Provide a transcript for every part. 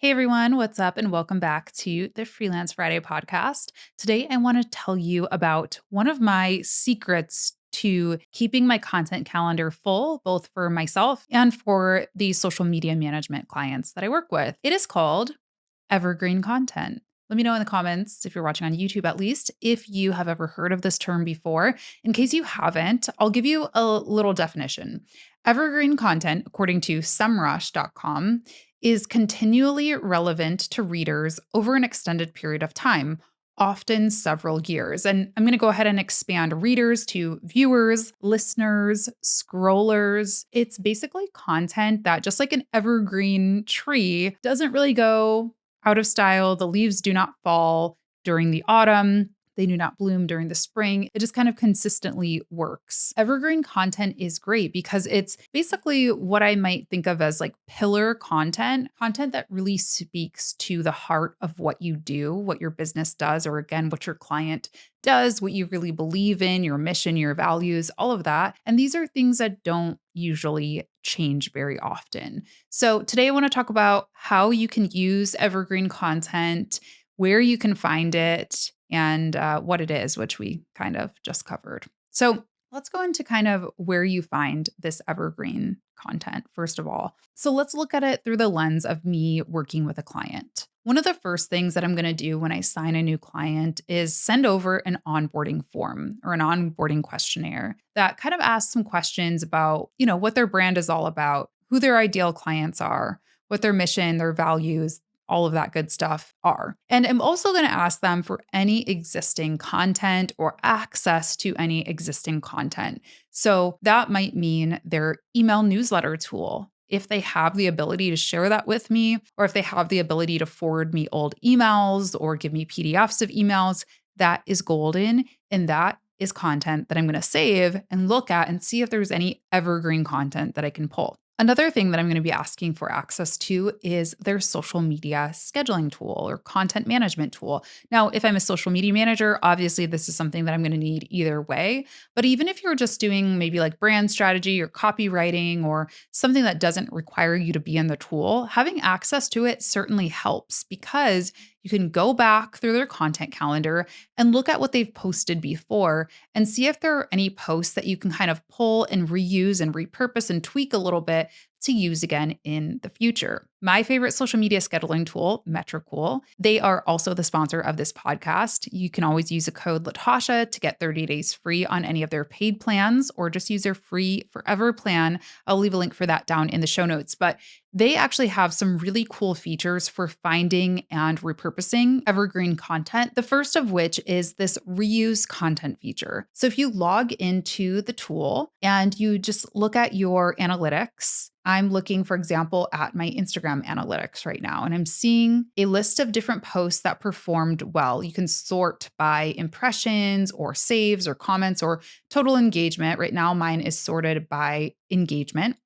Hey everyone, what's up? And welcome back to the Freelance Friday podcast. Today, I want to tell you about one of my secrets to keeping my content calendar full, both for myself and for the social media management clients that I work with. It is called Evergreen content. Let me know in the comments, if you're watching on YouTube at least, if you have ever heard of this term before. In case you haven't, I'll give you a little definition. Evergreen content, according to semrush.com, is continually relevant to readers over an extended period of time, often several years. And I'm going to go ahead and expand readers to viewers, listeners, scrollers. It's basically content that, just like an evergreen tree, doesn't really go out of style. The leaves do not fall during the autumn. They do not bloom during the spring. It just kind of consistently works. Evergreen content is great because it's basically what I might think of as like pillar content that really speaks to the heart of what you do, what your business does, or again, what your client does, what you really believe in, your mission, your values, all of that. And these are things that don't usually change very often. So today I want to talk about how you can use evergreen content, where you can find it, and what it is, which we kind of just covered. So let's go into kind of where you find this evergreen content, first of all. So let's look at it through the lens of me working with a client. One of the first things that I'm going to do when I sign a new client is send over an onboarding form or an onboarding questionnaire that kind of asks some questions about, what their brand is all about, who their ideal clients are, what their mission, their values, all of that good stuff are. And I'm also going to ask them for any existing content or access to any existing content. So that might mean their email newsletter tool, if they have the ability to share that with me, or if they have the ability to forward me old emails or give me PDFs of emails, that is golden. And that is content that I'm going to save and look at and see if there's any evergreen content that I can pull. Another thing that I'm going to be asking for access to is their social media scheduling tool or content management tool. Now, if I'm a social media manager, obviously this is something that I'm going to need either way. But even if you're just doing maybe like brand strategy or copywriting or something that doesn't require you to be in the tool, having access to it certainly helps because you can go back through their content calendar and look at what they've posted before and see if there are any posts that you can kind of pull and reuse and repurpose and tweak a little bit to use again in the future. My favorite social media scheduling tool, Metricool, they are also the sponsor of this podcast. You can always use a code Latasha to get 30 days free on any of their paid plans, or just use their free forever plan. I'll leave a link for that down in the show notes. But they actually have some really cool features for finding and repurposing evergreen content. The first of which is this reuse content feature. So if you log into the tool and you just look at your analytics, I'm looking, for example, at my Instagram analytics right now, and I'm seeing a list of different posts that performed well. You can sort by impressions or saves or comments or total engagement. Right now, mine is sorted by engagement.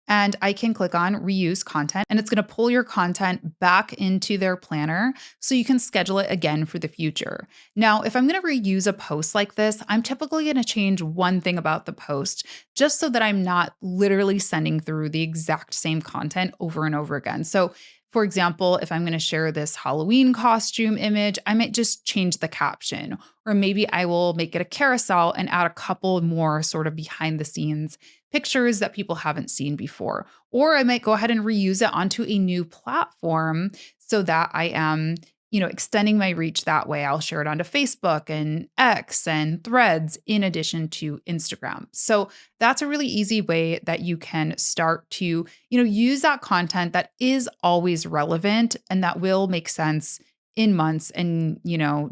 And I can click on reuse content, and it's going to pull your content back into their planner so you can schedule it again for the future. Now, if I'm going to reuse a post like this, I'm typically going to change one thing about the post just so that I'm not literally sending through the exact same content over and over again. So, for example, if I'm going to share this Halloween costume image, I might just change the caption, or maybe I will make it a carousel and add a couple more sort of behind the scenes pictures that people haven't seen before. Or I might go ahead and reuse it onto a new platform so that I am, extending my reach that way. I'll share it onto Facebook and X and Threads in addition to Instagram. So that's a really easy way that you can start to, use that content that is always relevant and that will make sense in months and,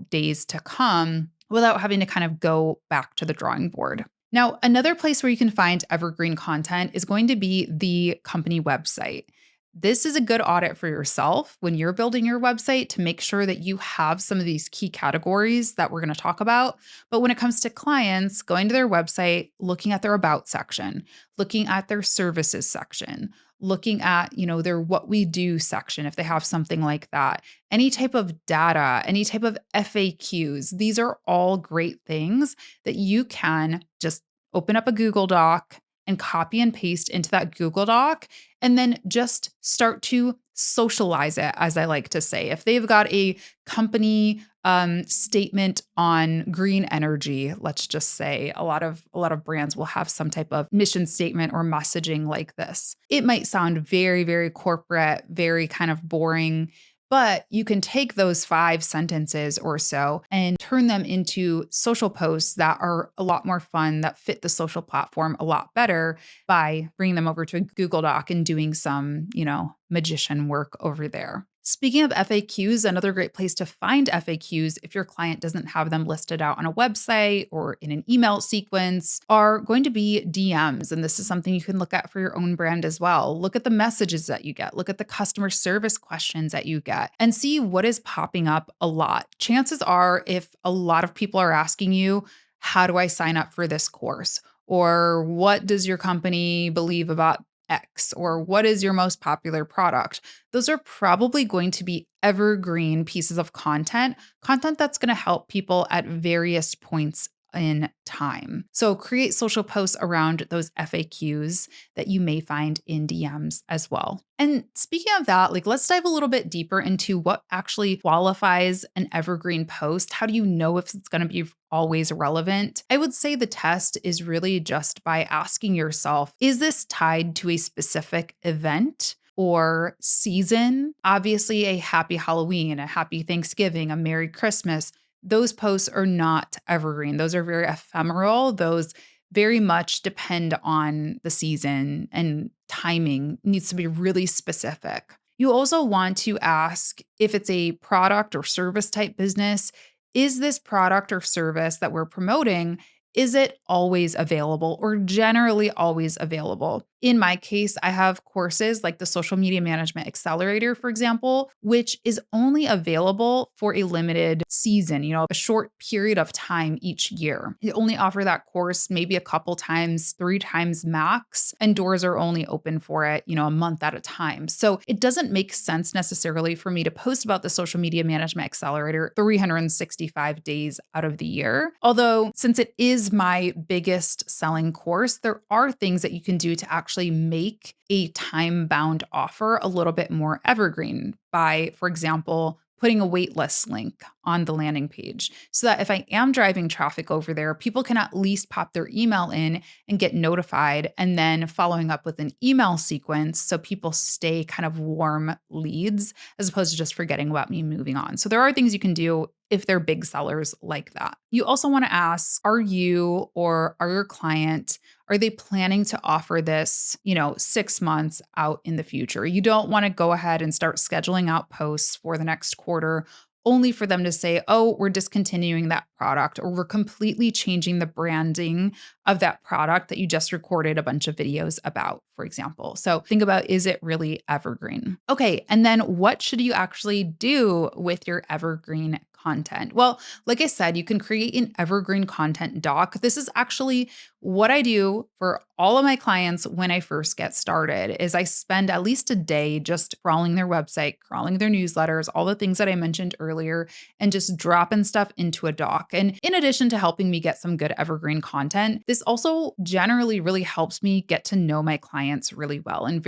days to come without having to kind of go back to the drawing board. Now, another place where you can find evergreen content is going to be the company website. This is a good audit for yourself when you're building your website to make sure that you have some of these key categories that we're going to talk about. But when it comes to clients, going to their website, looking at their about section, looking at their services section, looking at, their what we do section, if they have something like that, any type of data, any type of FAQs, these are all great things that you can just open up a Google Doc and copy and paste into that Google Doc, and then just start to socialize it, as I like to say. If they've got a company statement on green energy, let's just say a lot of brands will have some type of mission statement or messaging like this. It might sound very, very corporate, very kind of boring, but you can take those 5 sentences or so and turn them into social posts that are a lot more fun, that fit the social platform a lot better by bringing them over to a Google Doc and doing some, magician work over there. Speaking of FAQs, another great place to find FAQs if your client doesn't have them listed out on a website or in an email sequence are going to be DMs. And this is something you can look at for your own brand as well. Look at the messages that you get, look at the customer service questions that you get, and see what is popping up a lot. Chances are, if a lot of people are asking you, how do I sign up for this course? Or what does your company believe about X? Or what is your most popular product? Those are probably going to be evergreen pieces of content that's going to help people at various points in time. So create social posts around those FAQs that you may find in DMs as well. And speaking of that, let's dive a little bit deeper into what actually qualifies an evergreen post. How do you know if it's going to be always relevant? I would say the test is really just by asking yourself, is this tied to a specific event or season? Obviously, a happy Halloween, a happy Thanksgiving, a Merry Christmas. Those posts are not evergreen. Those are very ephemeral. Those very much depend on the season, and timing needs to be really specific. You also want to ask, if it's a product or service type business, is this product or service that we're promoting, is it always available or generally always available? In my case, I have courses like the Social Media Management Accelerator, for example, which is only available for a limited season, a short period of time each year. You only offer that course maybe a couple times, 3 times max, and doors are only open for it, a month at a time. So it doesn't make sense necessarily for me to post about the Social Media Management Accelerator 365 days out of the year. Although, since it is my biggest selling course, there are things that you can do to actually make a time-bound offer a little bit more evergreen by, for example, putting a waitlist link on the landing page so that if I am driving traffic over there, people can at least pop their email in and get notified, and then following up with an email sequence so people stay kind of warm leads as opposed to just forgetting about me moving on. So there are things you can do if they're big sellers like that. You also want to ask, are you or are your client, are they planning to offer this, 6 months out in the future? You don't want to go ahead and start scheduling out posts for the next quarter only for them to say, oh, we're discontinuing that product, or we're completely changing the branding of that product that you just recorded a bunch of videos about, for example. So think about, is it really evergreen? Okay, and then what should you actually do with your evergreen content? Well, like I said, you can create an evergreen content doc. This is actually what I do for all of my clients when I first get started. Is I spend at least a day just crawling their website, crawling their newsletters, all the things that I mentioned earlier, and just dropping stuff into a doc. And in addition to helping me get some good evergreen content, this also generally really helps me get to know my clients really well and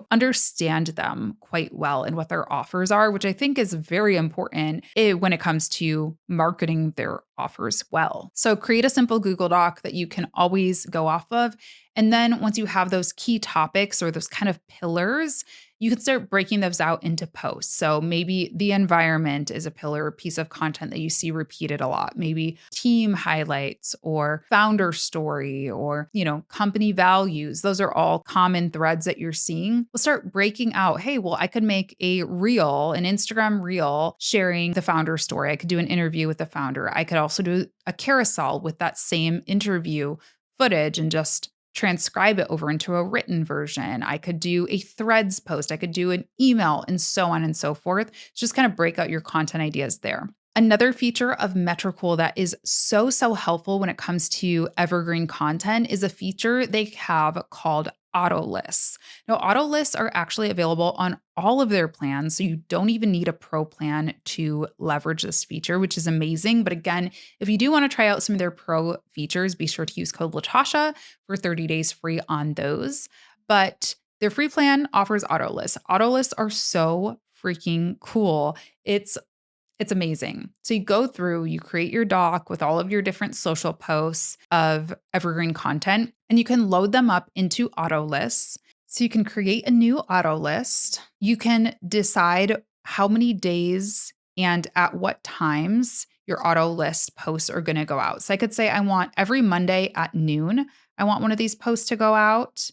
understand them quite well and what their offers are, which I think is very important when it comes to marketing their offers well. So create a simple Google Doc that you can always go off of. And then once you have those key topics or those kind of pillars, you can start breaking those out into posts. So maybe the environment is a pillar, piece of content that you see repeated a lot. Maybe team highlights or founder story or, company values. Those are all common threads that you're seeing. We'll start breaking out, hey, well, I could make an Instagram reel sharing the founder story. I could do an interview with the founder. I could also do a carousel with that same interview footage and just transcribe it over into a written version. I could do a threads post. I could do an email, and so on and so forth. Just kind of break out your content ideas there. Another feature of Metricool that is so helpful when it comes to evergreen content is a feature they have called auto lists. Now, auto lists are actually available on all of their plans. So you don't even need a pro plan to leverage this feature, which is amazing. But again, if you do want to try out some of their pro features, be sure to use code Latasha for 30 days free on those. But their free plan offers auto lists. Auto lists are so freaking cool. It's amazing. So you go through, you create your doc with all of your different social posts of evergreen content, and you can load them up into auto lists. So you can create a new auto list. You can decide how many days and at what times your auto list posts are going to go out. So I could say I want every Monday at noon, I want one of these posts to go out,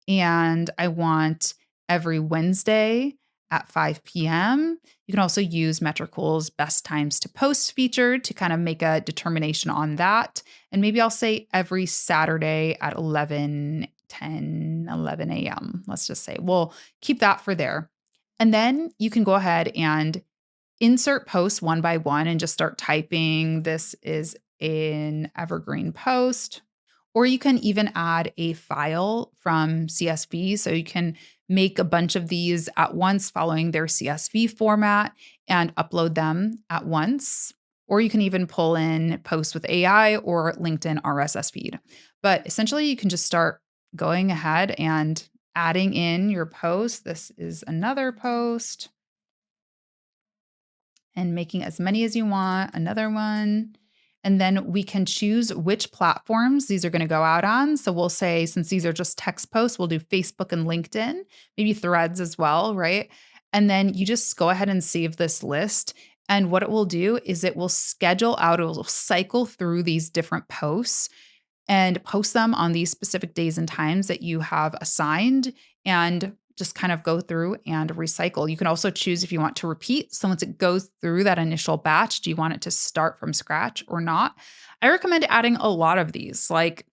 and I want every Wednesday at 5 p.m. You can also use Metricool's best times to post feature to kind of make a determination on that. And maybe I'll say every Saturday at 11 a.m. Let's just say we'll keep that for there. And then you can go ahead and insert posts one by one and just start typing. This is an evergreen post. Or you can even add a file from CSV. So you can make a bunch of these at once following their CSV format and upload them at once. Or you can even pull in posts with AI or LinkedIn RSS feed. But essentially, you can just start going ahead and adding in your post. This is another post and making as many as you want, another one. And then we can choose which platforms these are going to go out on. So we'll say, since these are just text posts, we'll do Facebook and LinkedIn, maybe Threads as well, right? And then you just go ahead and save this list. And what it will do is it will schedule out, it will cycle through these different posts and post them on these specific days and times that you have assigned, and just kind of go through and recycle. You can also choose if you want to repeat. So once it goes through that initial batch, do you want it to start from scratch or not? I recommend adding a lot of these, like,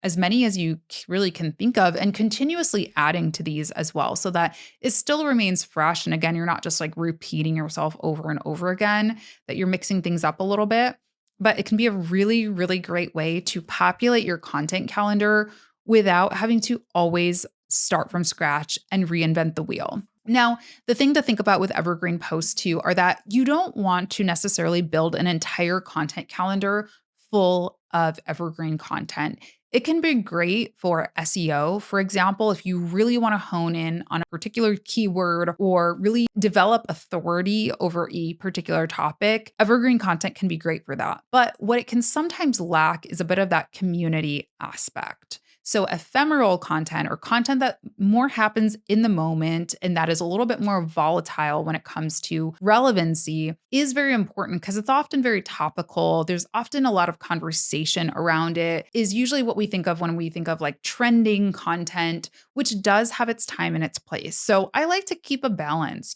as many as you really can think of, and continuously adding to these as well so that it still remains fresh. And again, you're not just like repeating yourself over and over again, that you're mixing things up a little bit. But it can be a really, really great way to populate your content calendar without having to always start from scratch and reinvent the wheel. Now, the thing to think about with evergreen posts too are that you don't want to necessarily build an entire content calendar full of evergreen content. It can be great for SEO, for example, if you really want to hone in on a particular keyword or really develop authority over a particular topic. Evergreen content can be great for that. But what it can sometimes lack is a bit of that community aspect. So ephemeral content, or content that more happens in the moment and that is a little bit more volatile when it comes to relevancy, is very important because it's often very topical. There's often a lot of conversation around it, is usually what we think of when we think of like trending content, which does have its time and its place. So I like to keep a balance.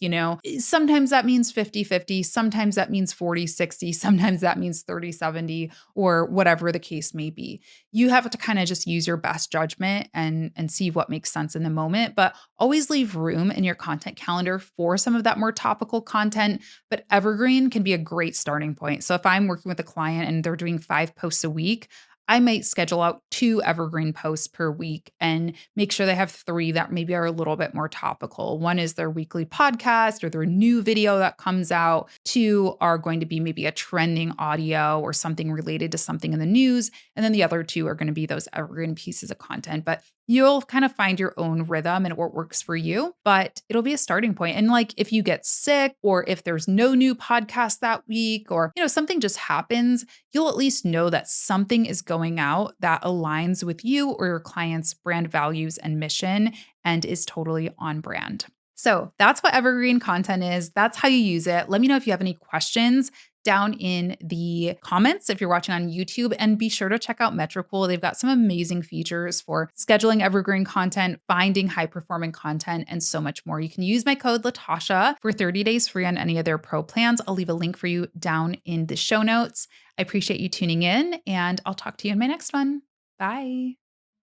Sometimes that means 50-50, sometimes that means 40-60, sometimes that means 30-70, or whatever the case may be. You have to kind of just use your best judgment and see what makes sense in the moment, but always leave room in your content calendar for some of that more topical content. But evergreen can be a great starting point. So if I'm working with a client and they're doing 5 posts a week, I might schedule out 2 evergreen posts per week and make sure they have 3 that maybe are a little bit more topical. One is their weekly podcast or their new video that comes out. 2 are going to be maybe a trending audio or something related to something in the news. And then the other 2 are going to be those evergreen pieces of content. But you'll kind of find your own rhythm and what works for you, but it'll be a starting point. And like if you get sick or if there's no new podcast that week or, something just happens, you'll at least know that something is going out that aligns with you or your client's brand values and mission and is totally on brand. So that's what evergreen content is. That's how you use it. Let me know if you have any questions down in the comments if you're watching on YouTube, and be sure to check out Metricool. They've got some amazing features for scheduling evergreen content, finding high performing content, and so much more. You can use my code Latasha for 30 days free on any of their pro plans. I'll leave a link for you down in the show notes. I appreciate you tuning in, and I'll talk to you in my next one. Bye.